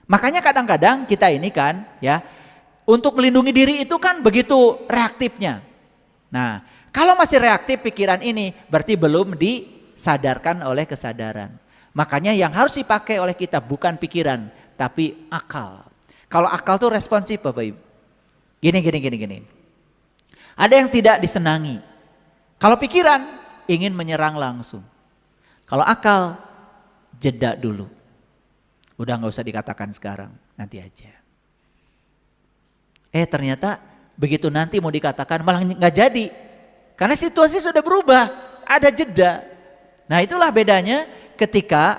Makanya kadang-kadang kita ini kan ya, untuk melindungi diri itu kan begitu reaktifnya. Nah, kalau masih reaktif pikiran ini berarti belum disadarkan oleh kesadaran. Makanya yang harus dipakai oleh kita bukan pikiran tapi akal. Kalau akal tuh responsif Bapak Ibu. Gini. Ada yang tidak disenangi. Kalau pikiran ingin menyerang langsung. Kalau akal jeda dulu. Udah gak usah dikatakan sekarang, nanti aja. Ternyata begitu nanti mau dikatakan malah gak jadi. Karena situasi sudah berubah, ada jeda. Nah itulah bedanya ketika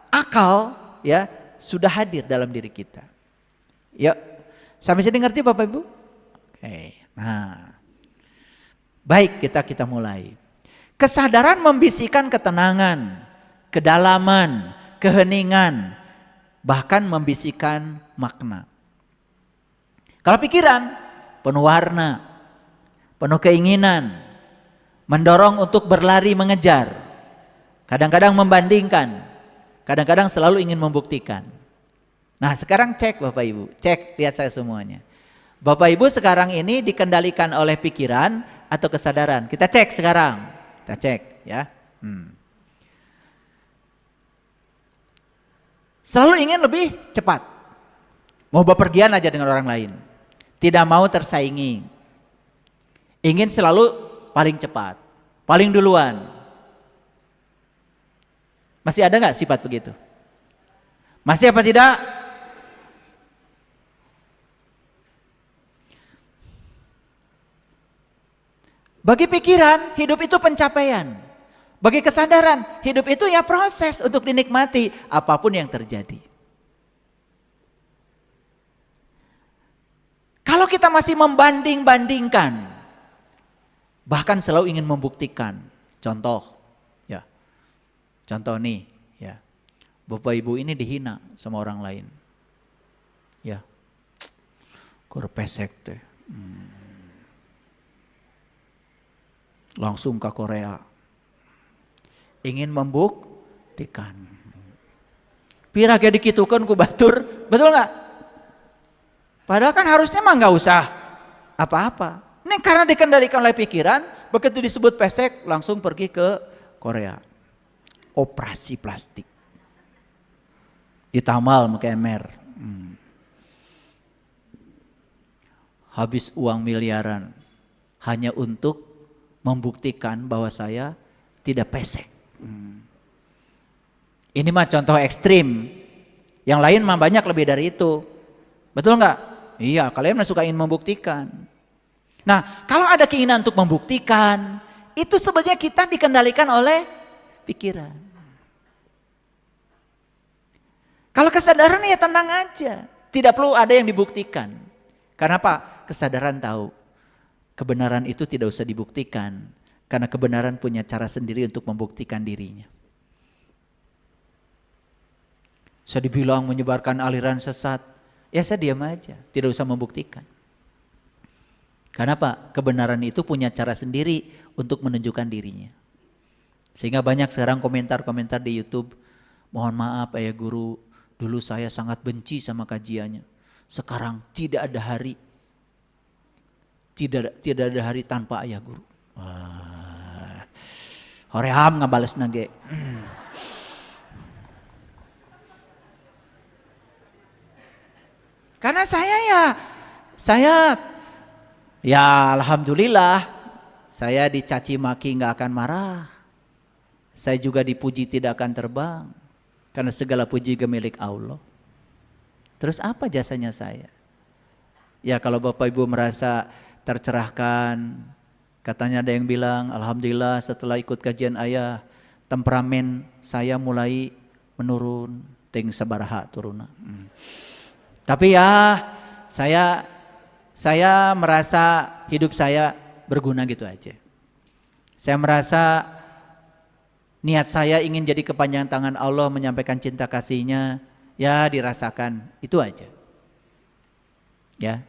akal ya sudah hadir dalam diri kita. Yuk, sampai sini ngerti Bapak Ibu? Oke, nah baik kita mulai. Kesadaran membisikkan ketenangan, kedalaman, keheningan, bahkan membisikkan makna. Kalau pikiran penuh warna, penuh keinginan, mendorong untuk berlari mengejar, kadang-kadang membandingkan, kadang-kadang selalu ingin membuktikan. Nah sekarang cek Bapak Ibu, cek lihat saya semuanya. Bapak Ibu sekarang ini dikendalikan oleh pikiran atau kesadaran? Kita cek sekarang, kita cek ya. Selalu ingin lebih cepat. Mau bepergian aja dengan orang lain. Tidak mau tersaingi. Ingin selalu paling cepat, paling duluan. Masih ada nggak sifat begitu? Masih apa tidak? Bagi pikiran, hidup itu pencapaian. Bagi kesadaran, hidup itu ya proses untuk dinikmati apapun yang terjadi. Kalau kita masih membanding-bandingkan, bahkan selalu ingin membuktikan. Contoh nih, ya, Bapak Ibu ini dihina sama orang lain, ya, pesek teh, langsung ke Korea, ingin membuktikan. Pira kayak dikitukan ku batur, betul nggak? Padahal kan harusnya mah nggak usah apa-apa. Ini karena dikendalikan oleh pikiran, begitu disebut pesek langsung pergi ke Korea. Operasi plastik. Ditamal pakai emer. Habis uang miliaran hanya untuk membuktikan bahwa saya tidak pesek. Ini mah contoh ekstrim. Yang lain mah banyak lebih dari itu. Betul nggak? Iya, kalian suka ingin membuktikan. Nah, kalau ada keinginan untuk membuktikan, itu sebenarnya kita dikendalikan oleh pikiran. Kalau kesadaran ya tenang aja, tidak perlu ada yang dibuktikan. Karena apa? Kesadaran tahu kebenaran itu tidak usah dibuktikan, karena kebenaran punya cara sendiri untuk membuktikan dirinya. Saya dibilang menyebarkan aliran sesat, ya saya diam aja, tidak usah membuktikan. Karena apa? Kebenaran itu punya cara sendiri untuk menunjukkan dirinya. Sehingga banyak sekarang komentar-komentar di YouTube, mohon maaf Ayah Guru, dulu saya sangat benci sama kajiannya. Sekarang tidak ada hari tanpa Ayah Guru. Wah, horeham ngabales nage. Karena saya alhamdulillah saya dicaci maki nggak akan marah. Saya juga dipuji tidak akan terbang. Karena segala puji milik Allah. Terus apa jasanya saya? Ya kalau Bapak Ibu merasa tercerahkan, katanya ada yang bilang, alhamdulillah setelah ikut kajian Ayah, temperamen saya mulai menurun, ting sabaraha turuna. Tapi ya saya merasa hidup saya berguna gitu aja. Saya merasa niat saya ingin jadi kepanjangan tangan Allah menyampaikan cinta kasihnya, ya dirasakan, itu aja. Ya.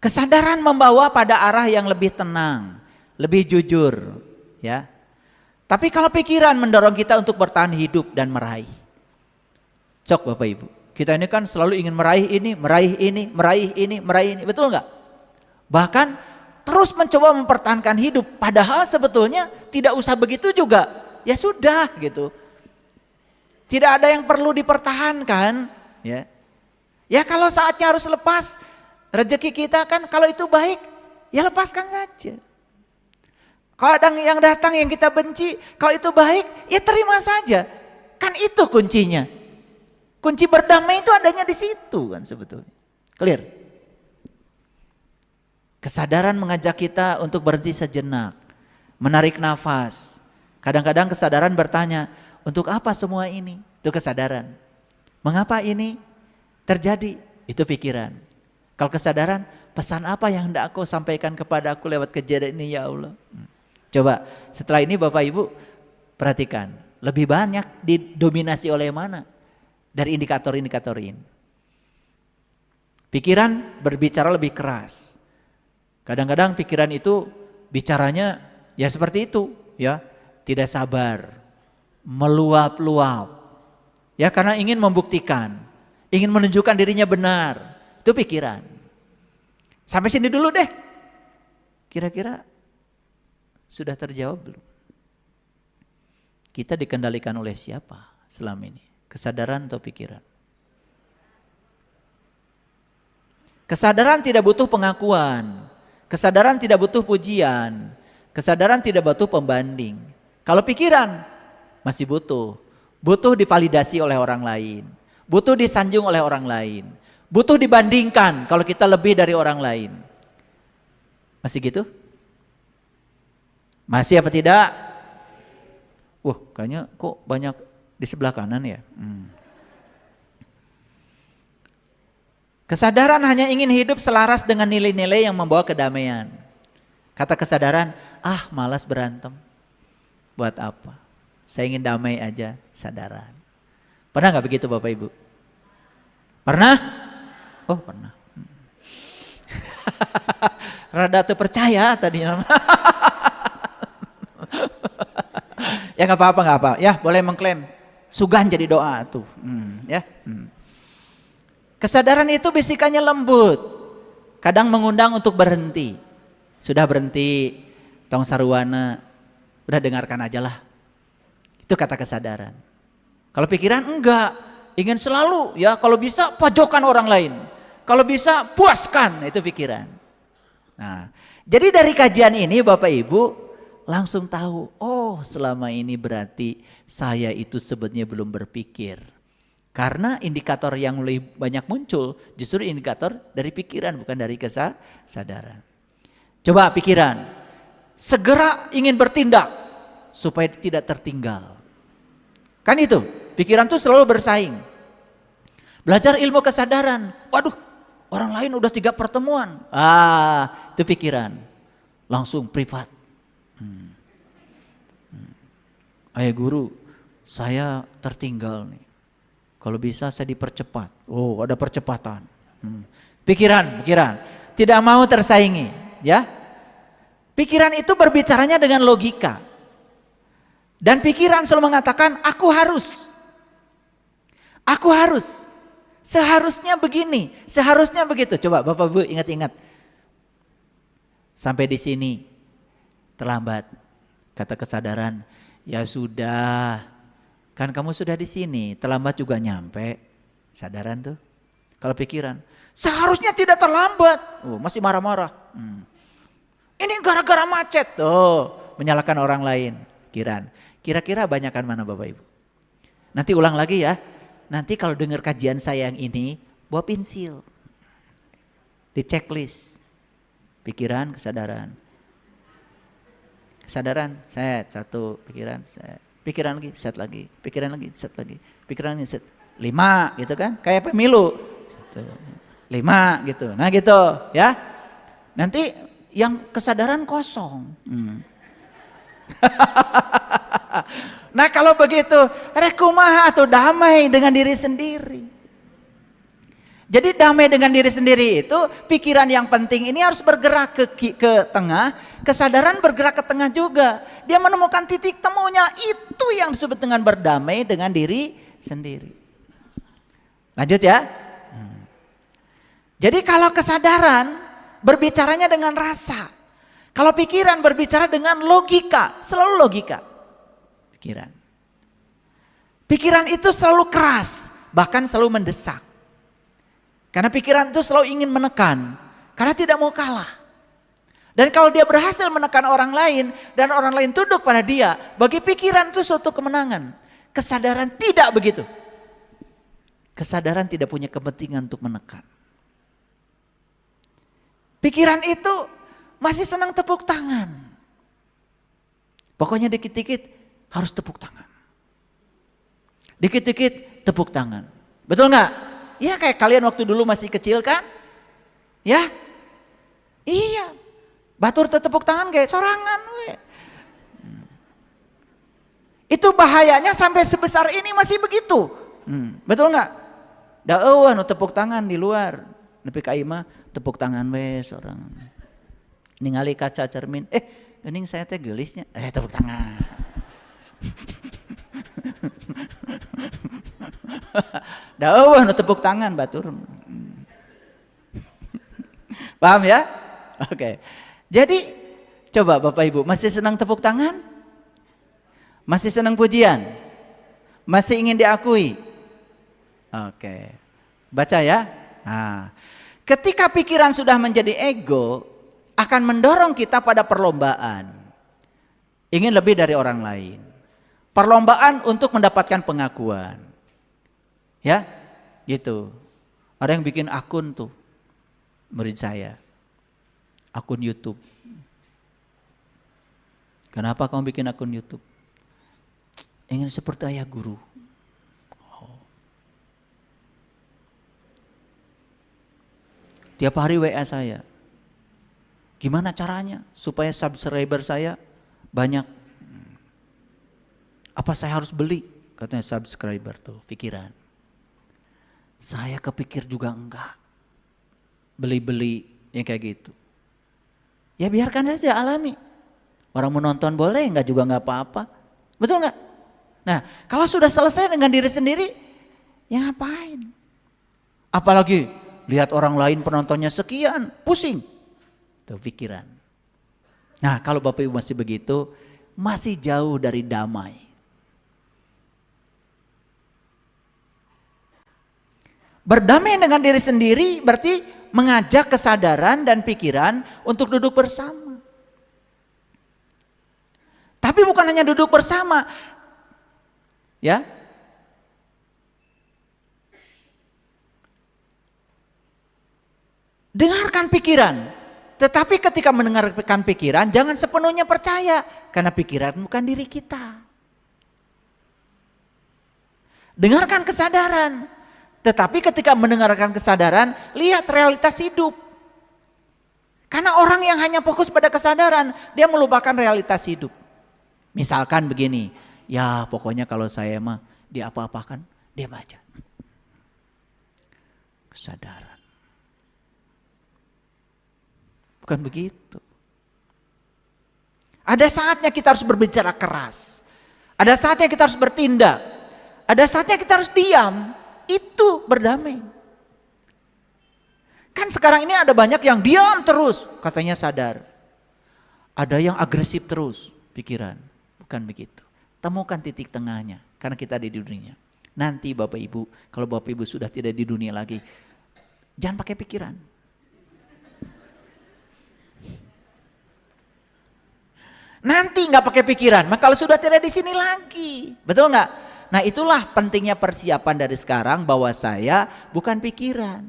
Kesadaran membawa pada arah yang lebih tenang, lebih jujur, ya. Tapi kalau pikiran mendorong kita untuk bertahan hidup dan meraih. Sok Bapak Ibu, kita ini kan selalu ingin meraih ini, meraih ini, meraih ini, meraih ini, betul nggak? Bahkan terus mencoba mempertahankan hidup, padahal sebetulnya tidak usah begitu juga, ya sudah gitu. Tidak ada yang perlu dipertahankan, ya. Ya kalau saatnya harus lepas, rezeki kita kan kalau itu baik, ya lepaskan saja. Kalau ada yang datang yang kita benci, kalau itu baik, ya terima saja. Kan itu kuncinya. Kunci berdamai itu adanya di situ kan sebetulnya. Clear? Kesadaran mengajak kita untuk berhenti sejenak, menarik nafas. Kadang-kadang kesadaran bertanya, untuk apa semua ini? Itu kesadaran. Mengapa ini terjadi? Itu pikiran. Kalau kesadaran, pesan apa yang hendak Kau sampaikan kepada aku lewat kejadian ini ya Allah? Coba setelah ini Bapak Ibu perhatikan, lebih banyak didominasi oleh mana? Dari indikator-indikator ini. Pikiran berbicara lebih keras. Kadang-kadang pikiran itu bicaranya ya seperti itu, ya, tidak sabar, meluap-luap. Ya karena ingin membuktikan, ingin menunjukkan dirinya benar. Itu pikiran. Sampai sini dulu deh. Kira-kira sudah terjawab belum? Kita dikendalikan oleh siapa selama ini? Kesadaran atau pikiran? Kesadaran tidak butuh pengakuan. Kesadaran tidak butuh pujian. Kesadaran tidak butuh pembanding. Kalau pikiran masih butuh. Butuh divalidasi oleh orang lain. Butuh disanjung oleh orang lain. Butuh dibandingkan kalau kita lebih dari orang lain. Masih gitu? Masih apa tidak? Wah, kayaknya kok banyak di sebelah kanan ya. Kesadaran hanya ingin hidup selaras dengan nilai-nilai yang membawa kedamaian. Kata kesadaran, malas berantem. Buat apa? Saya ingin damai aja, sadaran. Pernah gak begitu Bapak Ibu? Pernah? Oh pernah. Rada terpercaya tadinya. Ya gak apa-apa, ya boleh mengklaim. Sugan jadi doa tuh, ya. Kesadaran itu bisikannya lembut, kadang mengundang untuk berhenti. Sudah berhenti, tong sarwana, udah dengarkan aja lah. Itu kata kesadaran. Kalau pikiran enggak, ingin selalu ya kalau bisa pojokkan orang lain. Kalau bisa puaskan, itu pikiran. Nah, jadi dari kajian ini Bapak Ibu langsung tahu, oh selama ini berarti saya itu sebetulnya belum berpikir. Karena indikator yang lebih banyak muncul justru indikator dari pikiran bukan dari kesadaran. Coba pikiran, segera ingin bertindak supaya tidak tertinggal. Kan itu, pikiran tuh selalu bersaing. Belajar ilmu kesadaran, waduh orang lain udah 3 pertemuan. Itu pikiran, langsung privat. Ayah guru, saya tertinggal nih. Kalau bisa saya dipercepat. Oh, ada percepatan. Pikiran. Tidak mau tersaingi, ya. Pikiran itu berbicaranya dengan logika. Dan pikiran selalu mengatakan, aku harus. Seharusnya begini, seharusnya begitu. Coba Bapak Ibu ingat-ingat. Sampai di sini terlambat. Kata kesadaran, ya sudah, kan kamu sudah di sini, terlambat juga nyampe. Sadaran tuh. Kalau pikiran, seharusnya tidak terlambat. Oh, masih marah-marah. Ini gara-gara macet. Oh, menyalahkan orang lain. Kira-kira banyakan mana Bapak Ibu? Nanti ulang lagi ya. Nanti kalau dengar kajian saya yang ini, bawa pensil. Di checklist. Pikiran, kesadaran. Kesadaran, set, 1, pikiran, set. Pikiran lagi, set lagi. Pikiran lagi, set lagi. Pikiran lagi, set. 5 gitu kan. Kayak pemilu. 1, 5 gitu. Nah gitu ya. Nanti yang kesadaran kosong. Nah kalau begitu, rekumaha atau damai dengan diri sendiri. Jadi damai dengan diri sendiri itu pikiran yang penting ini harus bergerak ke tengah, kesadaran bergerak ke tengah juga. Dia menemukan titik temunya, itu yang disebut dengan berdamai dengan diri sendiri. Lanjut ya. Jadi kalau kesadaran berbicaranya dengan rasa. Kalau pikiran berbicara dengan logika, selalu logika. Pikiran. Pikiran itu selalu keras, bahkan selalu mendesak. Karena pikiran itu selalu ingin menekan, karena tidak mau kalah. Dan kalau dia berhasil menekan orang lain dan orang lain tunduk pada dia, bagi pikiran itu suatu kemenangan. Kesadaran tidak begitu. Kesadaran tidak punya kepentingan untuk menekan. Pikiran itu masih senang tepuk tangan. Pokoknya dikit-dikit harus tepuk tangan. Dikit-dikit tepuk tangan. Betul nggak? Ya kayak kalian waktu dulu masih kecil kan? Ya? Iya. Batur tepuk tangan kayak sorangan. We. Itu bahayanya sampai sebesar ini masih begitu. Betul nggak? Dakwah nu tepuk tangan di luar. Nepi ka imah tepuk tangan we sorangan. Ningali kaca cermin, geuning saya teh geulisnya, tepuk tangan. Dakwah nu tepuk tangan batur. Paham ya? Oke. Jadi coba Bapak Ibu masih senang tepuk tangan? Masih senang pujian? Masih ingin diakui? Oke. Baca ya. Nah, ketika pikiran sudah menjadi ego, akan mendorong kita pada perlombaan. Ingin lebih dari orang lain. Perlombaan untuk mendapatkan pengakuan. Ya, gitu. Ada yang bikin akun tuh, murid saya. Akun YouTube. Kenapa kamu bikin akun YouTube? Ingin seperti ayah guru. Tiap hari WA saya. Gimana caranya supaya subscriber saya banyak? Apa saya harus beli? Katanya subscriber tuh, pikiran. Saya kepikir juga enggak. Beli-beli yang kayak gitu. Ya biarkan saja alami. Orang menonton boleh, enggak juga enggak apa-apa. Betul enggak? Nah, kalau sudah selesai dengan diri sendiri, ya ngapain? Apalagi lihat orang lain penontonnya sekian, pusing. Tuh pikiran. Nah, kalau Bapak Ibu masih begitu, masih jauh dari damai. Berdamai dengan diri sendiri berarti mengajak kesadaran dan pikiran untuk duduk bersama. Tapi bukan hanya duduk bersama. Ya. Dengarkan pikiran. Tetapi ketika mendengarkan pikiran jangan sepenuhnya percaya. Karena pikiran bukan diri kita. Dengarkan kesadaran. Tetapi ketika mendengarkan kesadaran, lihat realitas hidup. Karena orang yang hanya fokus pada kesadaran, dia melupakan realitas hidup. Misalkan begini, ya pokoknya kalau saya mah diapa-apakan, diam aja. Kesadaran. Bukan begitu. Ada saatnya kita harus berbicara keras. Ada saatnya kita harus bertindak. Ada saatnya kita harus diam. Itu berdamai. Kan sekarang ini ada banyak yang diam terus, katanya sadar. Ada yang agresif terus, pikiran. Bukan begitu. Temukan titik tengahnya, karena kita ada di dunia. Nanti Bapak Ibu, kalau Bapak Ibu sudah tidak di dunia lagi, jangan pakai pikiran. Nanti nggak pakai pikiran, maka kalau sudah tidak di sini lagi, betul nggak? Nah itulah pentingnya persiapan dari sekarang bahwa saya bukan pikiran.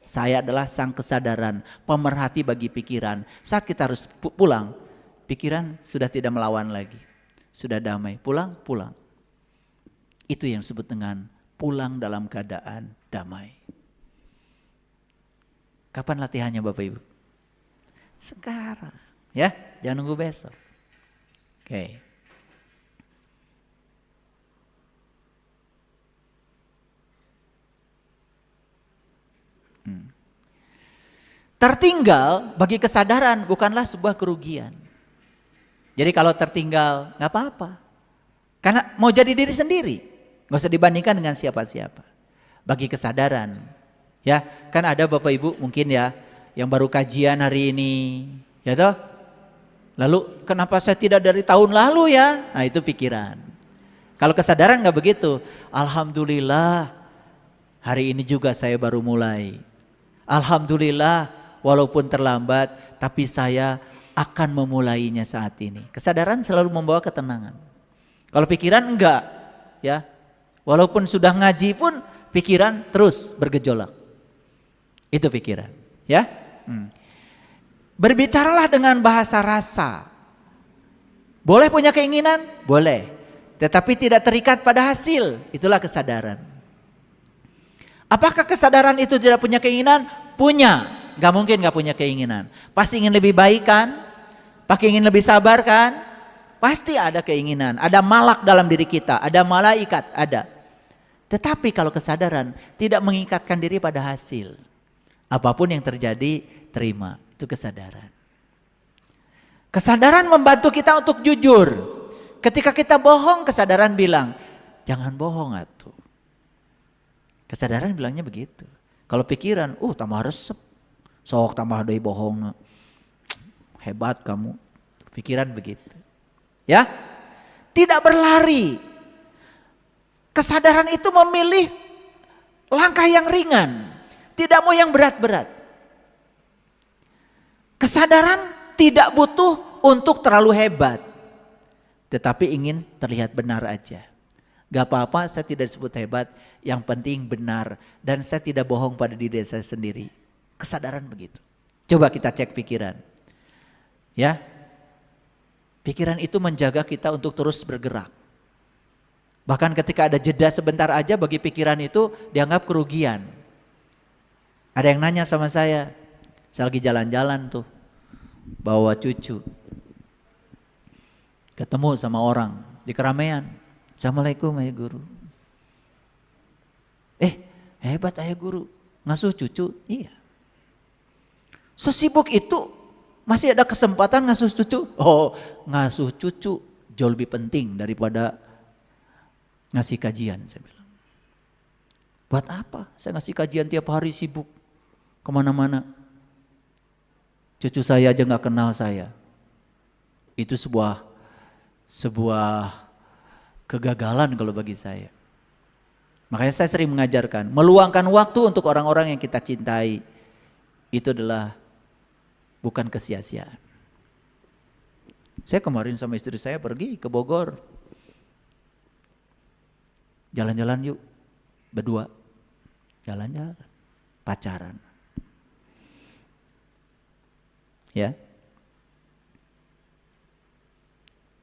Saya adalah sang kesadaran, pemerhati bagi pikiran. Saat kita harus pulang, pikiran sudah tidak melawan lagi. Sudah damai, pulang. Itu yang disebut dengan pulang dalam keadaan damai. Kapan latihannya Bapak Ibu? Sekarang. Ya, jangan nunggu besok. Oke. Tertinggal bagi kesadaran bukanlah sebuah kerugian. Jadi kalau tertinggal nggak apa-apa. Karena mau jadi diri sendiri. Nggak usah dibandingkan dengan siapa-siapa. bagi kesadaran. Ya, kan ada Bapak Ibu mungkin ya yang baru kajian hari ini, ya toh? Lalu kenapa saya tidak dari tahun lalu ya? Nah itu pikiran. Kalau kesadaran nggak begitu. Alhamdulillah hari ini juga saya baru mulai. Alhamdulillah walaupun terlambat tapi saya akan memulainya saat ini. Kesadaran selalu membawa ketenangan. Kalau pikiran enggak, ya. Walaupun sudah ngaji pun pikiran terus bergejolak. Itu pikiran, ya. Berbicaralah dengan bahasa rasa. Boleh punya keinginan? Boleh. Tetapi tidak terikat pada hasil. Itulah kesadaran. Apakah kesadaran itu tidak punya keinginan? Punya. Gak mungkin gak punya keinginan. Pasti ingin lebih baik kan? Pasti ingin lebih sabar kan? Pasti ada keinginan. Ada malak dalam diri kita. Ada malaikat. Ada. Tetapi kalau kesadaran tidak mengikatkan diri pada hasil. Apapun yang terjadi, terima. Itu kesadaran. Kesadaran membantu kita untuk jujur. Ketika kita bohong, kesadaran bilang, jangan bohong atuh. Kesadaran bilangnya begitu. Kalau pikiran, tambah resep. Sok tambah deui bohong. Hebat kamu. Pikiran begitu. Ya? Tidak berlari. Kesadaran itu memilih langkah yang ringan. Tidak mau yang berat-berat. Kesadaran tidak butuh untuk terlalu hebat. Tetapi ingin terlihat benar aja. Gak apa-apa saya tidak disebut hebat. Yang penting benar. Dan saya tidak bohong pada diri saya sendiri. Kesadaran begitu. Coba kita cek pikiran. Ya. Pikiran itu menjaga kita untuk terus bergerak. Bahkan ketika ada jeda sebentar aja bagi pikiran itu dianggap kerugian. Ada yang nanya sama saya lagi jalan-jalan tuh, bawa cucu. Ketemu sama orang di keramaian. Assalamualaikum ayah guru. Hebat ayah guru, ngasuh cucu. Iya. Sesibuk itu masih ada kesempatan ngasuh cucu. Ngasuh cucu jauh lebih penting daripada ngasih kajian, saya bilang. Buat apa saya ngasih kajian tiap hari, sibuk kemana-mana. Cucu saya aja gak kenal saya. Itu sebuah kegagalan kalau bagi saya. Makanya saya sering mengajarkan, meluangkan waktu untuk orang-orang yang kita cintai. Itu adalah bukan kesia-siaan. Saya kemarin sama istri saya pergi ke Bogor. Jalan-jalan yuk, berdua. Jalan-jalan, pacaran. Ya,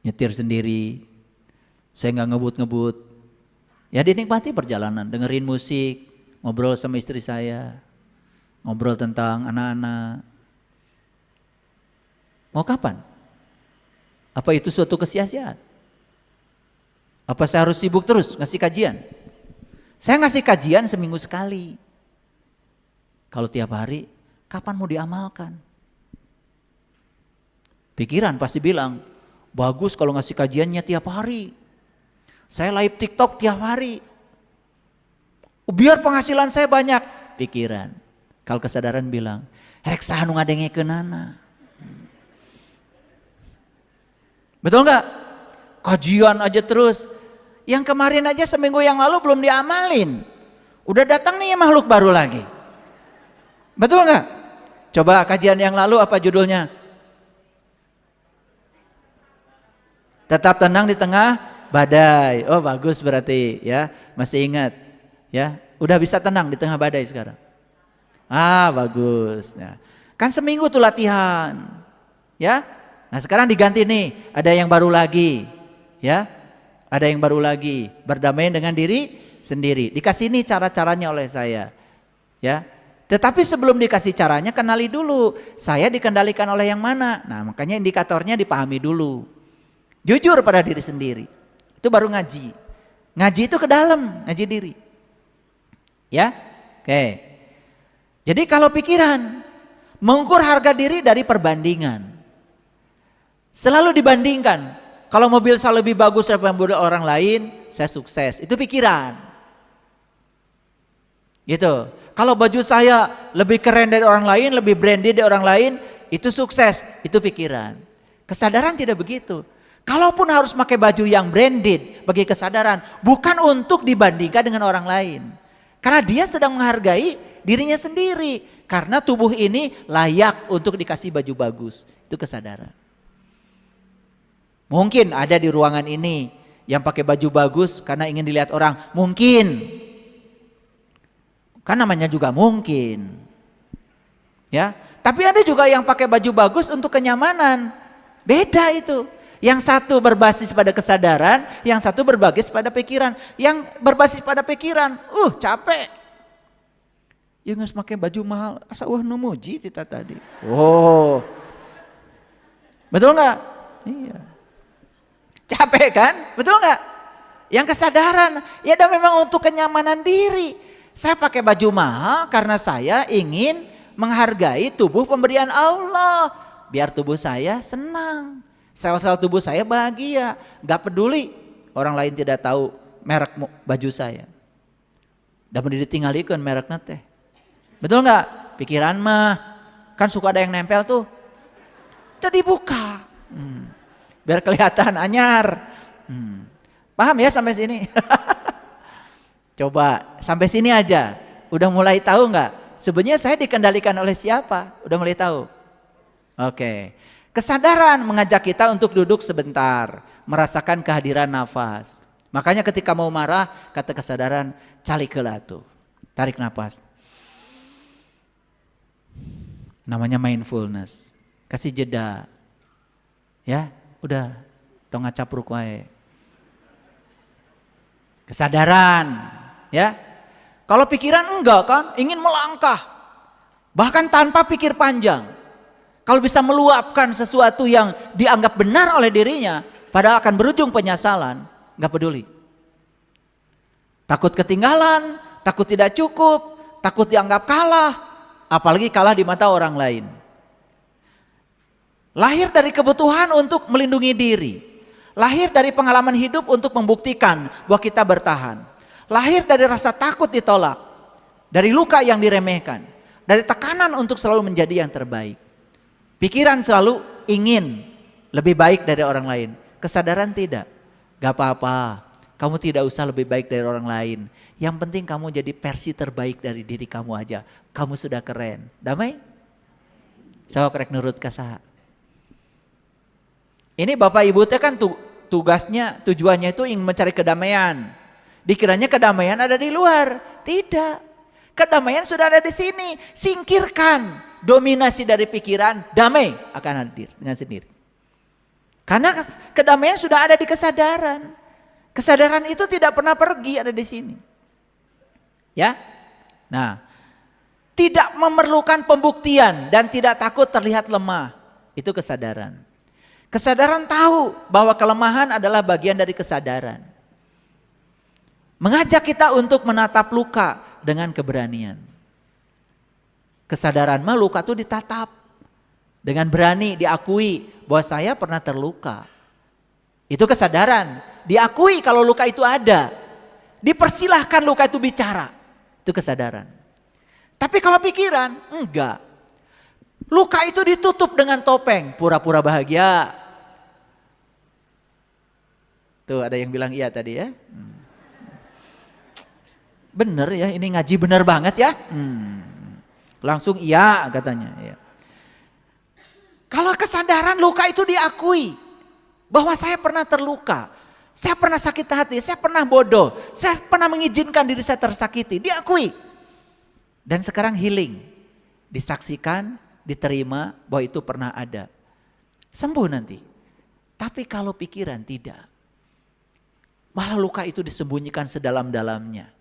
nyetir sendiri, saya nggak ngebut-ngebut. Ya dinikmati perjalanan, dengerin musik, ngobrol sama istri saya, ngobrol tentang anak-anak. Mau kapan? Apa itu suatu kesia-siaan? Apa saya harus sibuk terus ngasih kajian? Saya ngasih kajian seminggu sekali. Kalau tiap hari, kapan mau diamalkan? Pikiran pasti bilang, bagus kalau ngasih kajiannya tiap hari. Saya live TikTok tiap hari. Biar penghasilan saya banyak. Pikiran. Kalau kesadaran bilang, rek saha nu ngadengekeun anak. Betul enggak? Kajian aja terus. Yang kemarin aja seminggu yang lalu belum diamalin. Udah datang nih makhluk baru lagi. Betul enggak? Coba kajian yang lalu apa judulnya? Tetap tenang di tengah badai. Oh bagus berarti ya. Masih ingat ya. Udah bisa tenang di tengah badai sekarang. Bagus. Ya. Kan seminggu tuh latihan. Ya. Nah sekarang diganti nih. Ada yang baru lagi. Ya. Ada yang baru lagi. Berdamai dengan diri sendiri. Dikasih nih cara-caranya oleh saya. Ya. Tetapi sebelum dikasih caranya kenali dulu. Saya dikendalikan oleh yang mana. Nah makanya indikatornya dipahami dulu. Jujur pada diri sendiri. Itu baru ngaji. Ngaji itu ke dalam, ngaji diri. Ya? Oke. Jadi kalau pikiran mengukur harga diri dari perbandingan. Selalu dibandingkan. Kalau mobil saya lebih bagus daripada mobil orang lain, saya sukses. Itu pikiran. Gitu. Kalau baju saya lebih keren dari orang lain, lebih branded dari orang lain, itu sukses, itu pikiran. Kesadaran tidak begitu. Kalaupun harus pakai baju yang branded bagi kesadaran, bukan untuk dibandingkan dengan orang lain. Karena dia sedang menghargai dirinya sendiri. Karena tubuh ini layak untuk dikasih baju bagus. Itu kesadaran. Mungkin ada di ruangan ini yang pakai baju bagus karena ingin dilihat orang. Mungkin. Kan namanya juga mungkin. Ya, tapi ada juga yang pakai baju bagus untuk kenyamanan. Beda itu. Yang satu berbasis pada kesadaran, yang satu berbasis pada pikiran. Yang berbasis pada pikiran, capek. Yang harus pakai baju mahal, asa numuji kita tadi. Oh, betul nggak? Iya. Capek kan? Betul nggak? Yang kesadaran, ya dan memang untuk kenyamanan diri. Saya pakai baju mahal karena saya ingin menghargai tubuh pemberian Allah. Biar tubuh saya senang. Sel-sel tubuh saya bahagia, gak peduli orang lain tidak tahu merek baju saya. Dan ditinggalkan mereknya teh. Betul nggak? Pikiran mah kan suka ada yang nempel tuh. Jadi buka, biar kelihatan anyar. Paham ya sampai sini? Coba sampai sini aja. Udah mulai tahu nggak? Sebenarnya saya dikendalikan oleh siapa? Udah mulai tahu? Oke. Kesadaran mengajak kita untuk duduk sebentar, merasakan kehadiran nafas. Makanya ketika mau marah, kata kesadaran, calikeula tuh. Tarik nafas. Namanya mindfulness. Kasih jeda. Ya, udah tong ngacapruk wae. Kesadaran, ya. Kalau pikiran enggak kan, ingin melangkah. Bahkan tanpa pikir panjang. Kalau bisa meluapkan sesuatu yang dianggap benar oleh dirinya, padahal akan berujung penyesalan, nggak peduli. Takut ketinggalan, takut tidak cukup, takut dianggap kalah, apalagi kalah di mata orang lain. Lahir dari kebutuhan untuk melindungi diri, lahir dari pengalaman hidup untuk membuktikan bahwa kita bertahan, lahir dari rasa takut ditolak, dari luka yang diremehkan, dari tekanan untuk selalu menjadi yang terbaik. Pikiran selalu ingin lebih baik dari orang lain. Kesadaran tidak. Gak apa-apa. Kamu tidak usah lebih baik dari orang lain. Yang penting kamu jadi versi terbaik dari diri kamu aja. Kamu sudah keren. Damai? Saya korek nurut kasaha. Ini Bapak Ibu teh kan tugasnya, tujuannya itu ingin mencari kedamaian. Dikiranya kedamaian ada di luar. Tidak. Kedamaian sudah ada di sini. Singkirkan dominasi dari pikiran, damai akan hadir dengan sendiri. Karena kedamaian sudah ada di kesadaran. Kesadaran itu tidak pernah pergi, ada di sini. Ya. Nah, tidak memerlukan pembuktian dan tidak takut terlihat lemah. Itu kesadaran. Kesadaran tahu bahwa kelemahan adalah bagian dari kesadaran. Mengajak kita untuk menatap luka dengan keberanian. Kesadaran mah luka itu ditatap. Dengan berani diakui bahwa saya pernah terluka. Itu kesadaran. Diakui kalau luka itu ada. Dipersilahkan luka itu bicara. Itu kesadaran. Tapi kalau pikiran, enggak. Luka itu ditutup dengan topeng. Pura-pura bahagia. Tuh ada yang bilang iya tadi ya. Bener ya, ini ngaji bener banget ya. Langsung iya katanya. Ya. Kalau kesadaran luka itu diakui. Bahwa saya pernah terluka. Saya pernah sakit hati, saya pernah bodoh. Saya pernah mengizinkan diri saya tersakiti. Diakui. Dan sekarang healing. Disaksikan, diterima bahwa itu pernah ada. Sembuh nanti. Tapi kalau pikiran tidak. Malah luka itu disembunyikan sedalam-dalamnya.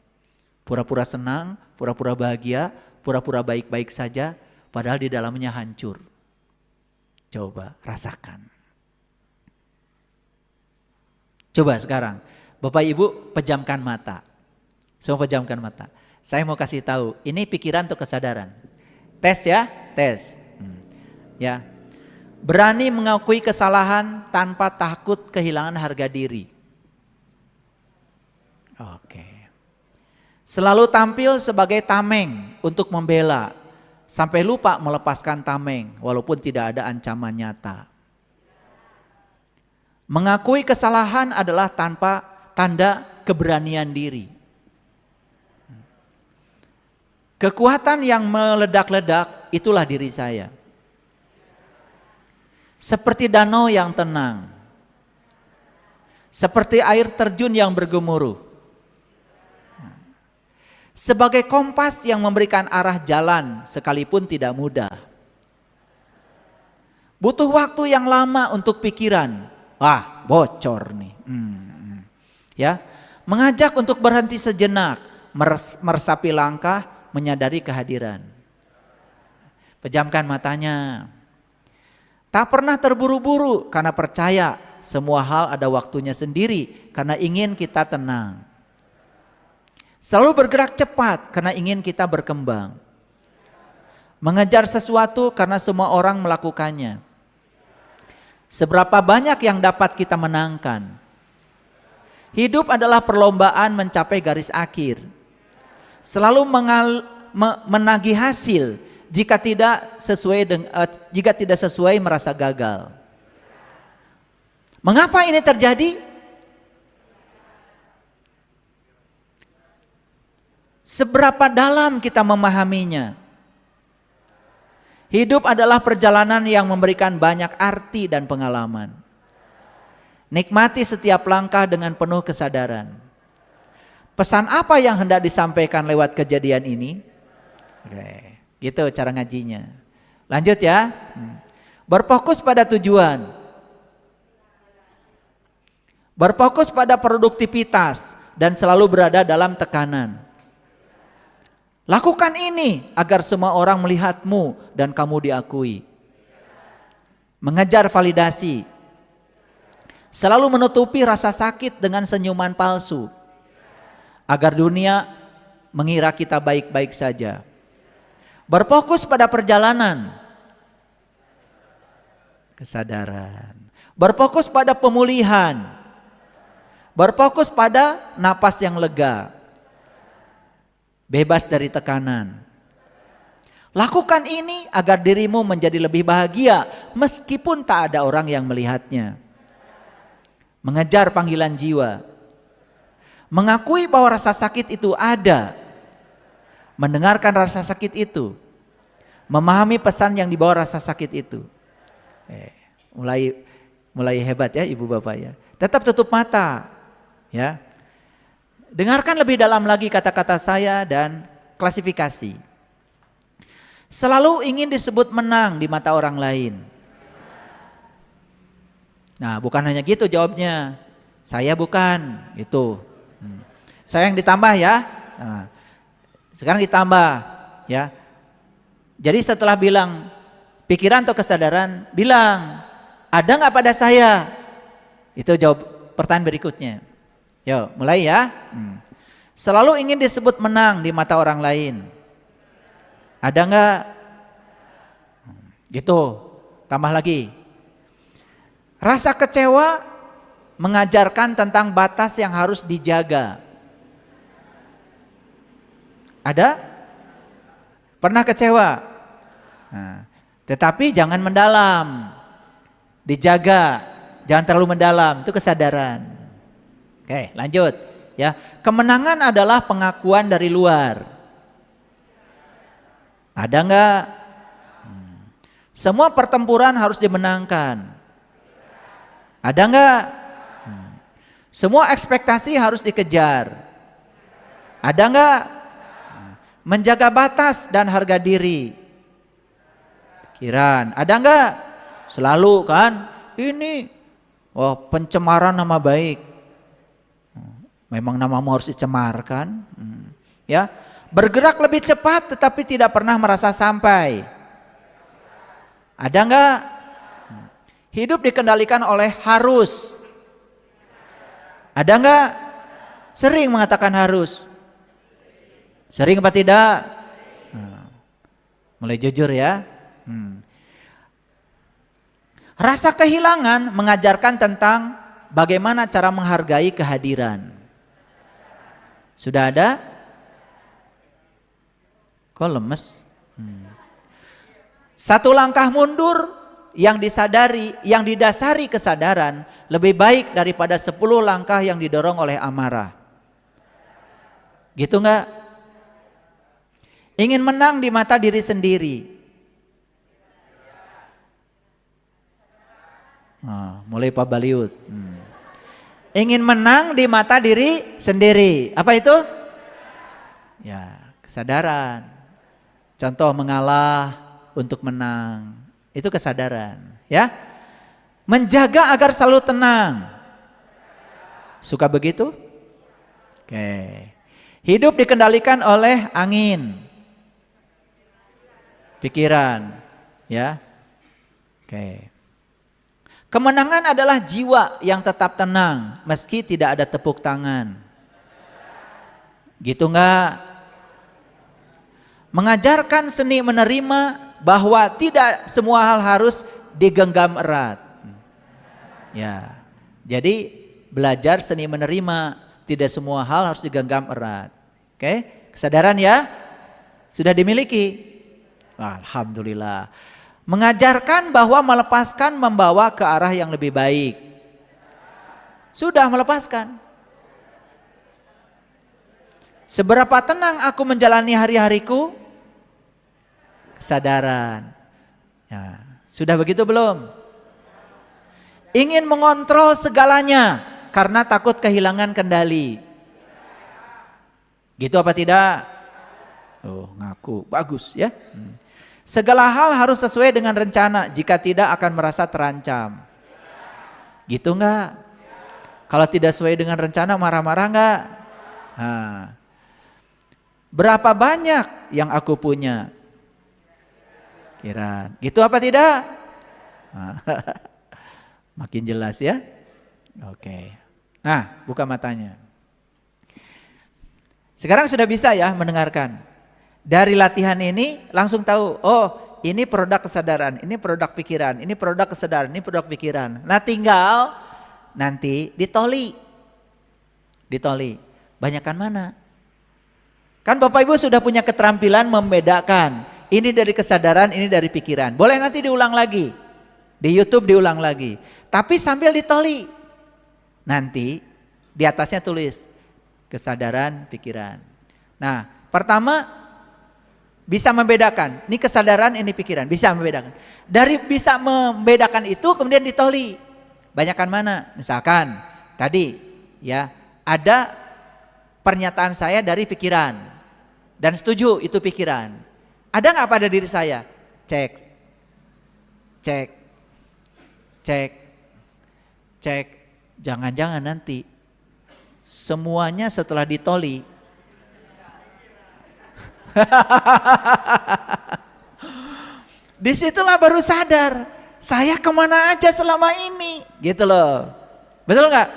Pura-pura senang, pura-pura bahagia, pura-pura baik-baik saja, padahal di dalamnya hancur. Coba rasakan. Coba sekarang, Bapak Ibu pejamkan mata. Semua pejamkan mata. Saya mau kasih tahu, ini pikiran atau kesadaran? Tes ya, tes. Ya, berani mengakui kesalahan tanpa takut kehilangan harga diri. Oke. Selalu tampil sebagai tameng untuk membela, sampai lupa melepaskan tameng walaupun tidak ada ancaman nyata. Mengakui kesalahan adalah tanpa tanda keberanian diri. Kekuatan yang meledak-ledak itulah diri saya. Seperti danau yang tenang. Seperti air terjun yang bergemuruh. Sebagai kompas yang memberikan arah jalan sekalipun tidak mudah. Butuh waktu yang lama untuk pikiran. Wah, bocor nih. Ya, mengajak untuk berhenti sejenak, meresapi langkah, menyadari kehadiran. Pejamkan matanya. Tak pernah terburu-buru karena percaya semua hal ada waktunya sendiri karena ingin kita tenang. Selalu bergerak cepat karena ingin kita berkembang. Mengejar sesuatu karena semua orang melakukannya. Seberapa banyak yang dapat kita menangkan? Hidup adalah perlombaan mencapai garis akhir. Selalu menagih hasil, jika tidak sesuai merasa gagal. Mengapa ini terjadi? Seberapa dalam kita memahaminya? Hidup adalah perjalanan yang memberikan banyak arti dan pengalaman. Nikmati setiap langkah dengan penuh kesadaran. Pesan apa yang hendak disampaikan lewat kejadian ini? Oke, gitu cara ngajinya. Lanjut ya. Berfokus pada tujuan. Berfokus pada produktivitas dan selalu berada dalam tekanan. Lakukan ini agar semua orang melihatmu dan kamu diakui. Mengejar validasi. Selalu menutupi rasa sakit dengan senyuman palsu. Agar dunia mengira kita baik-baik saja. Berfokus pada perjalanan. Kesadaran. Berfokus pada pemulihan. Berfokus pada napas yang lega. Bebas dari tekanan. Lakukan ini agar dirimu menjadi lebih bahagia meskipun tak ada orang yang melihatnya. Mengejar panggilan jiwa. Mengakui bahwa rasa sakit itu ada. Mendengarkan rasa sakit itu. Memahami pesan yang dibawa rasa sakit itu. Mulai hebat ya ibu bapak ya. Tetap tutup mata. Ya. Dengarkan lebih dalam lagi kata-kata saya dan klasifikasi. Selalu ingin disebut menang di mata orang lain. Nah, bukan hanya gitu jawabnya. Saya bukan, itu. Saya yang ditambah ya. Nah, sekarang ditambah ya. Jadi setelah bilang pikiran atau kesadaran, bilang ada nggak pada saya? Itu jawab pertanyaan berikutnya. Yuk, mulai ya. Selalu ingin disebut menang di mata orang lain. Ada enggak? Gitu. Tambah lagi. Rasa kecewa mengajarkan tentang batas yang harus dijaga. Ada? Pernah kecewa? Nah, tetapi jangan mendalam. Dijaga, jangan terlalu mendalam, itu kesadaran. Oke, lanjut ya. Kemenangan adalah pengakuan dari luar. Ada enggak? Semua pertempuran harus dimenangkan. Ada enggak? Semua ekspektasi harus dikejar. Ada enggak? Menjaga batas dan harga diri. Pikiran, ada enggak? Selalu kan? Ini pencemaran nama baik. Memang namamu harus dicemarkan. Ya, bergerak lebih cepat tetapi tidak pernah merasa sampai. Ada enggak? Hidup dikendalikan oleh harus. Ada enggak? Sering mengatakan harus. Sering apa tidak? Mulai jujur ya. Rasa kehilangan mengajarkan tentang bagaimana cara menghargai kehadiran. Sudah ada? Kok lemes? Satu langkah mundur yang disadari, yang didasari kesadaran lebih baik daripada 10 langkah yang didorong oleh amarah. Gitu enggak? Ingin menang di mata diri sendiri. Mulai Pak Baliut. Ingin menang di mata diri sendiri. Apa itu? Ya, kesadaran. Contoh mengalah untuk menang. Itu kesadaran, ya. Menjaga agar selalu tenang. Suka begitu? Oke. Hidup dikendalikan oleh angin. Pikiran, ya. Oke. Kemenangan adalah jiwa yang tetap tenang meski tidak ada tepuk tangan. Gitu enggak? Mengajarkan seni menerima bahwa tidak semua hal harus digenggam erat. Ya. Jadi belajar seni menerima, tidak semua hal harus digenggam erat. Oke? Kesadaran ya? Sudah dimiliki? Alhamdulillah. Mengajarkan bahwa melepaskan membawa ke arah yang lebih baik. Sudah melepaskan. Seberapa tenang aku menjalani hari-hariku? Kesadaran. Ya, sudah begitu belum? Ingin mengontrol segalanya karena takut kehilangan kendali. Gitu apa tidak? Oh, ngaku. Bagus ya. Segala hal harus sesuai dengan rencana, jika tidak akan merasa terancam. Gitu enggak? Kalau tidak sesuai dengan rencana marah-marah enggak? Berapa banyak yang aku punya? Pikiran. Gitu apa tidak? Makin jelas ya. Oke. Nah, buka matanya. Sekarang sudah bisa ya mendengarkan. Dari latihan ini langsung tahu, oh ini produk kesadaran, ini produk pikiran, ini produk kesadaran, ini produk pikiran. Nah tinggal nanti ditoli. Ditoli. Banyakan mana? Kan Bapak Ibu sudah punya keterampilan membedakan. Ini dari kesadaran, ini dari pikiran. Boleh nanti diulang lagi. Di YouTube diulang lagi. Tapi sambil ditoli. Nanti di atasnya tulis kesadaran, pikiran. Nah, pertama bisa membedakan. Ini kesadaran, ini pikiran. Bisa membedakan. Dari bisa membedakan itu kemudian ditoli. Banyakan mana? Misalkan tadi ya ada pernyataan saya dari pikiran. Dan setuju itu pikiran. Ada nggak pada diri saya? Cek, cek, cek, cek. Jangan-jangan nanti semuanya setelah ditoli. Disitulah baru sadar, saya kemana aja selama ini, gitu loh. Betul nggak?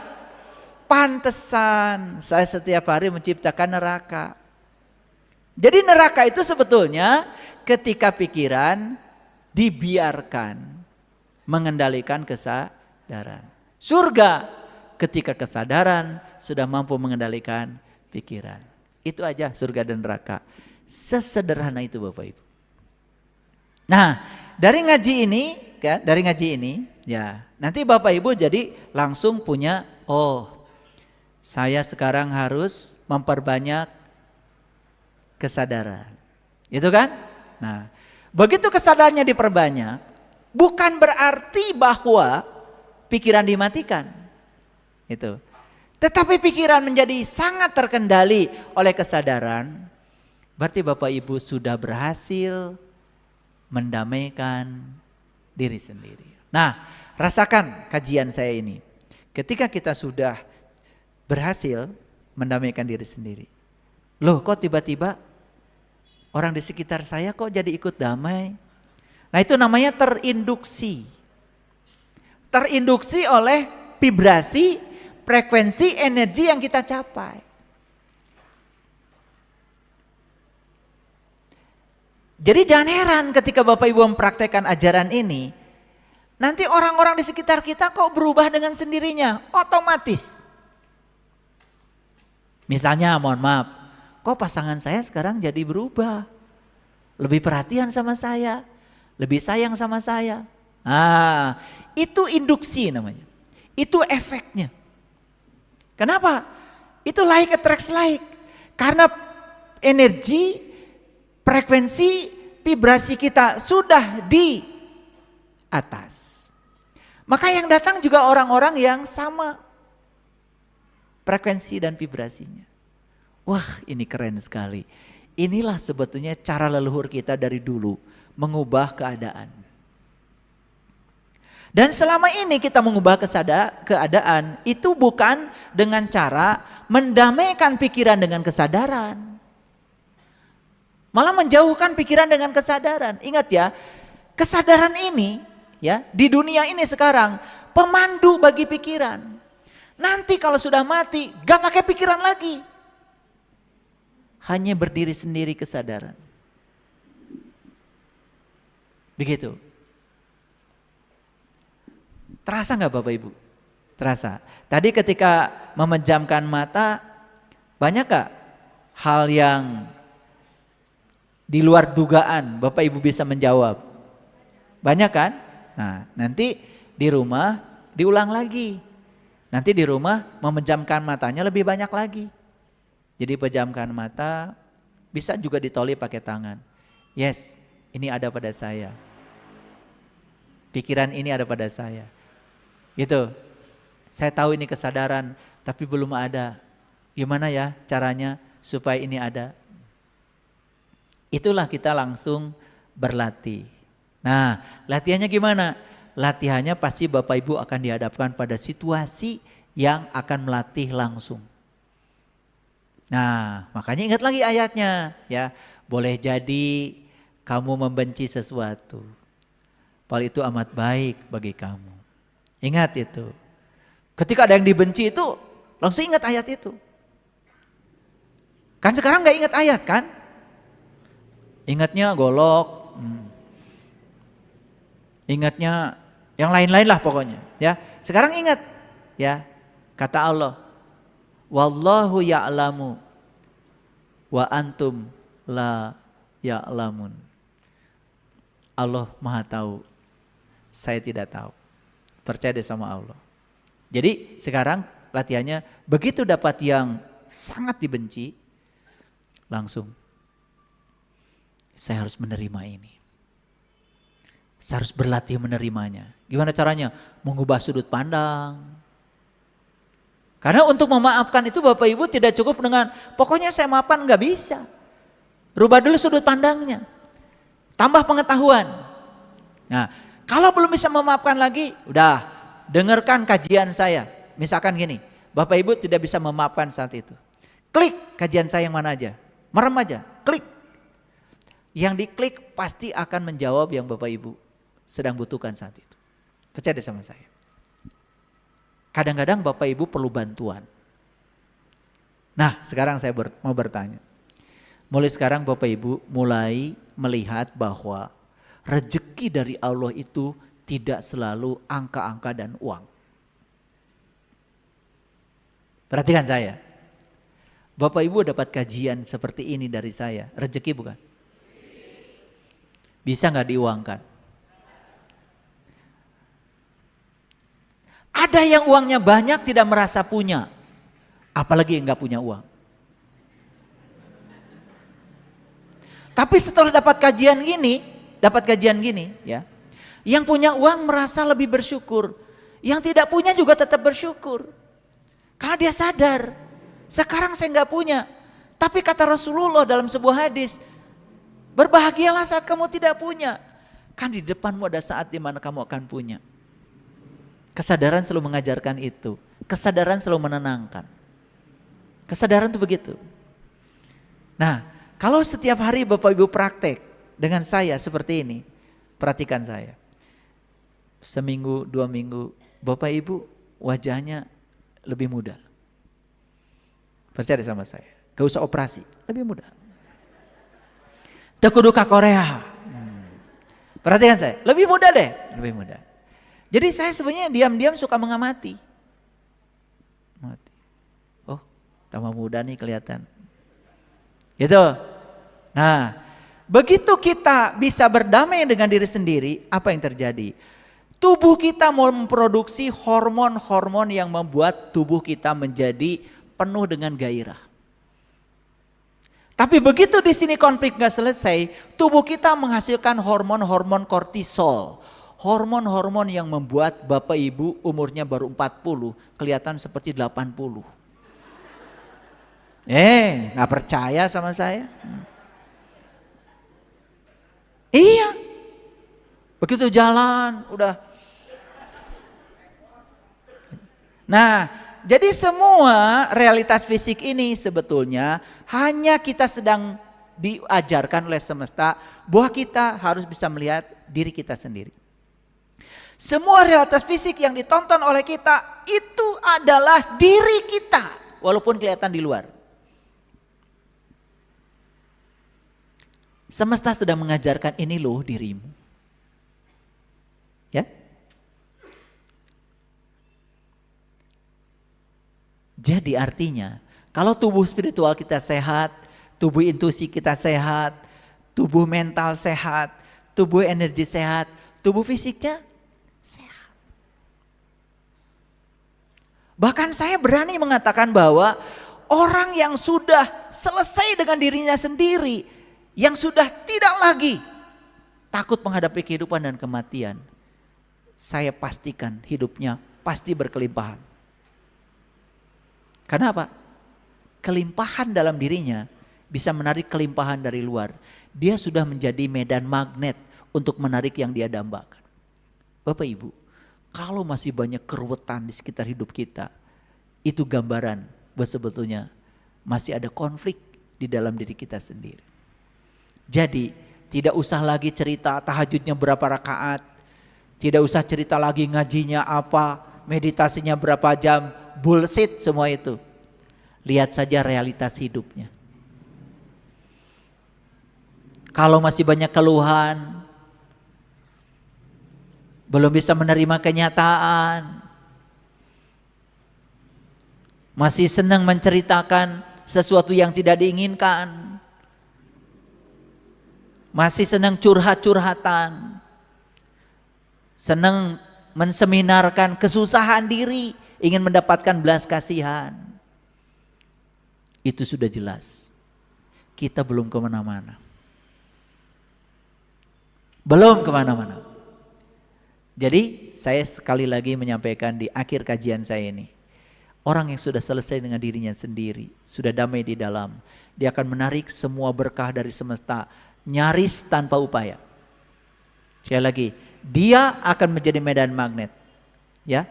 Pantesan saya setiap hari menciptakan neraka. Jadi neraka itu sebetulnya ketika pikiran dibiarkan mengendalikan kesadaran. Surga ketika kesadaran sudah mampu mengendalikan pikiran. Itu aja surga dan neraka. Sesederhana itu Bapak Ibu. Nah, dari ngaji ini, ya, nanti Bapak Ibu jadi langsung punya, oh, saya sekarang harus memperbanyak kesadaran. Itu kan? Nah, begitu kesadarannya diperbanyak, bukan berarti bahwa pikiran dimatikan. Itu. Tetapi pikiran menjadi sangat terkendali oleh kesadaran. Berarti Bapak Ibu sudah berhasil mendamaikan diri sendiri. Nah, rasakan kajian saya ini. Ketika kita sudah berhasil mendamaikan diri sendiri. Loh, kok tiba-tiba orang di sekitar saya kok jadi ikut damai? Nah, itu namanya terinduksi. Terinduksi oleh vibrasi, frekuensi, energi yang kita capai. Jadi jangan heran ketika Bapak Ibu mempraktekkan ajaran ini, nanti orang-orang di sekitar kita kok berubah dengan sendirinya, otomatis. Misalnya, mohon maaf, kok pasangan saya sekarang jadi berubah? lebih perhatian sama saya, lebih sayang sama saya. Ah, itu induksi namanya. Itu efeknya. Kenapa? Itu like attracts like. Karena energi, frekuensi, vibrasi kita sudah di atas. Maka yang datang juga orang-orang yang sama frekuensi dan vibrasinya. Wah, ini keren sekali. Inilah sebetulnya cara leluhur kita dari dulu mengubah keadaan. Dan selama ini kita mengubah keadaan itu bukan dengan cara mendamaikan pikiran dengan kesadaran. Malah menjauhkan pikiran dengan kesadaran. Ingat ya, kesadaran ini ya di dunia ini sekarang pemandu bagi pikiran. Nanti kalau sudah mati gak pakai pikiran lagi. Hanya berdiri sendiri kesadaran. Begitu. Terasa gak Bapak Ibu? Terasa. Tadi ketika memejamkan mata, banyak gak hal yang di luar dugaan Bapak Ibu bisa menjawab? Banyak kan? Nah, nanti di rumah diulang lagi. Nanti di rumah memejamkan matanya lebih banyak lagi. Jadi pejamkan mata, bisa juga ditoli pakai tangan. Yes, ini ada pada saya. Pikiran ini ada pada saya. Gitu. Saya tahu ini kesadaran, tapi belum ada. Gimana ya caranya supaya ini ada? Itulah kita langsung berlatih. Nah, latihannya gimana? Latihannya pasti Bapak Ibu akan dihadapkan pada situasi yang akan melatih langsung. Nah, makanya ingat lagi ayatnya ya. Boleh jadi kamu membenci sesuatu, padahal itu amat baik bagi kamu. Ingat itu. Ketika ada yang dibenci itu langsung ingat ayat itu. Kan sekarang gak ingat ayat kan? Ingatnya golok. Ingatnya yang lain-lain lah pokoknya ya. Sekarang ingat ya. Kata Allah, wallahu ya'lamu wa antum la ya'lamun. Allah Maha tahu, saya tidak tahu. Percaya deh sama Allah. Jadi sekarang latihannya begitu dapat yang sangat dibenci, langsung saya harus menerima ini. Saya harus berlatih menerimanya. Gimana caranya? Mengubah sudut pandang. Karena untuk memaafkan itu Bapak Ibu tidak cukup dengan pokoknya saya maafkan, nggak bisa. Rubah dulu sudut pandangnya. Tambah pengetahuan. Nah, kalau belum bisa memaafkan lagi, udah dengarkan kajian saya. Misalkan gini, Bapak Ibu tidak bisa memaafkan saat itu. Klik kajian saya yang mana aja. Merem aja, klik. Yang diklik pasti akan menjawab yang Bapak Ibu sedang butuhkan saat itu. Percaya deh sama saya. Kadang-kadang Bapak Ibu perlu bantuan. Nah, sekarang saya mau bertanya. Mulai sekarang Bapak Ibu mulai melihat bahwa rezeki dari Allah itu tidak selalu angka-angka dan uang. Perhatikan saya. Bapak Ibu dapat kajian seperti ini dari saya. Rezeki bukan? Bisa gak diuangkan? Ada yang uangnya banyak tidak merasa punya. Apalagi yang gak punya uang. Tapi setelah dapat kajian gini ya. Yang punya uang merasa lebih bersyukur. Yang tidak punya juga tetap bersyukur. Karena dia sadar, sekarang saya gak punya. Tapi kata Rasulullah dalam sebuah hadis, berbahagialah saat kamu tidak punya. Kan di depanmu ada saat di mana kamu akan punya. Kesadaran selalu mengajarkan itu. Kesadaran selalu menenangkan. Kesadaran itu begitu. Nah, kalau setiap hari Bapak Ibu praktek dengan saya seperti ini, perhatikan saya. Seminggu, 2 minggu, Bapak Ibu wajahnya lebih muda. Percaya sama saya. Gak usah operasi, lebih muda. Tekudu ka Korea. Perhatikan saya, lebih muda deh, lebih muda. Jadi saya sebenarnya diam-diam suka mengamati. Oh, tambah muda nih kelihatan. Gitu. Nah, begitu kita bisa berdamai dengan diri sendiri, apa yang terjadi? Tubuh kita mau memproduksi hormon-hormon yang membuat tubuh kita menjadi penuh dengan gairah. Tapi begitu di sini konflik gak selesai, tubuh kita menghasilkan hormon-hormon kortisol. Hormon-hormon yang membuat bapak ibu umurnya baru 40 kelihatan seperti 80. Gak percaya sama saya? Iya. Begitu jalan udah. Nah, jadi semua realitas fisik ini sebetulnya hanya kita sedang diajarkan oleh semesta bahwa kita harus bisa melihat diri kita sendiri. Semua realitas fisik yang ditonton oleh kita itu adalah diri kita walaupun kelihatan di luar. Semesta sedang mengajarkan ini loh dirimu. Ya? Jadi artinya kalau tubuh spiritual kita sehat, tubuh intuisi kita sehat, tubuh mental sehat, tubuh energi sehat, tubuh fisiknya sehat. Bahkan saya berani mengatakan bahwa orang yang sudah selesai dengan dirinya sendiri, yang sudah tidak lagi takut menghadapi kehidupan dan kematian, saya pastikan hidupnya pasti berkelimpahan. Karena apa? Kelimpahan dalam dirinya bisa menarik kelimpahan dari luar. Dia sudah menjadi medan magnet untuk menarik yang dia dambakan. Bapak Ibu, kalau masih banyak keruwetan di sekitar hidup kita, itu gambaran bahwa sebetulnya masih ada konflik di dalam diri kita sendiri. Jadi tidak usah lagi cerita tahajudnya berapa rakaat, tidak usah cerita lagi ngajinya apa, meditasinya berapa jam. Bullshit semua itu. Lihat saja realitas hidupnya. Kalau masih banyak keluhan, belum bisa menerima kenyataan, masih senang menceritakan sesuatu yang tidak diinginkan, masih senang curhat-curhatan, senang menseminarkan kesusahan diri, ingin mendapatkan belas kasihan, itu sudah jelas kita belum kemana-mana. Belum kemana-mana. Jadi saya sekali lagi menyampaikan di akhir kajian saya ini, orang yang sudah selesai dengan dirinya sendiri, sudah damai di dalam, dia akan menarik semua berkah dari semesta nyaris tanpa upaya. Sekali lagi, dia akan menjadi medan magnet. Ya.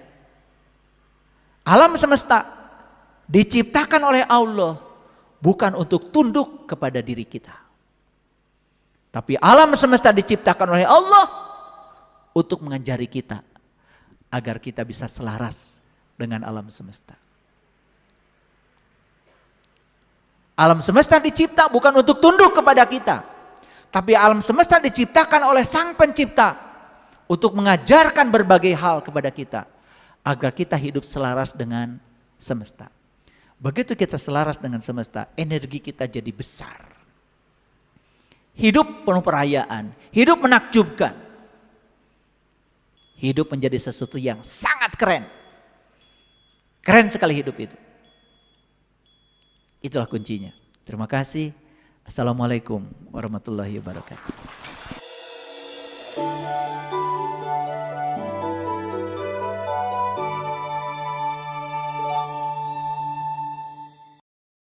Alam semesta diciptakan oleh Allah bukan untuk tunduk kepada diri kita. Tapi alam semesta diciptakan oleh Allah untuk mengajari kita agar kita bisa selaras dengan alam semesta. Alam semesta dicipta bukan untuk tunduk kepada kita, tapi alam semesta diciptakan oleh Sang Pencipta untuk mengajarkan berbagai hal kepada kita agar kita hidup selaras dengan semesta. Begitu kita selaras dengan semesta, energi kita jadi besar. Hidup penuh perayaan, hidup menakjubkan. Hidup menjadi sesuatu yang sangat keren. Keren sekali hidup itu. Itulah kuncinya. Terima kasih. Assalamualaikum warahmatullahi wabarakatuh.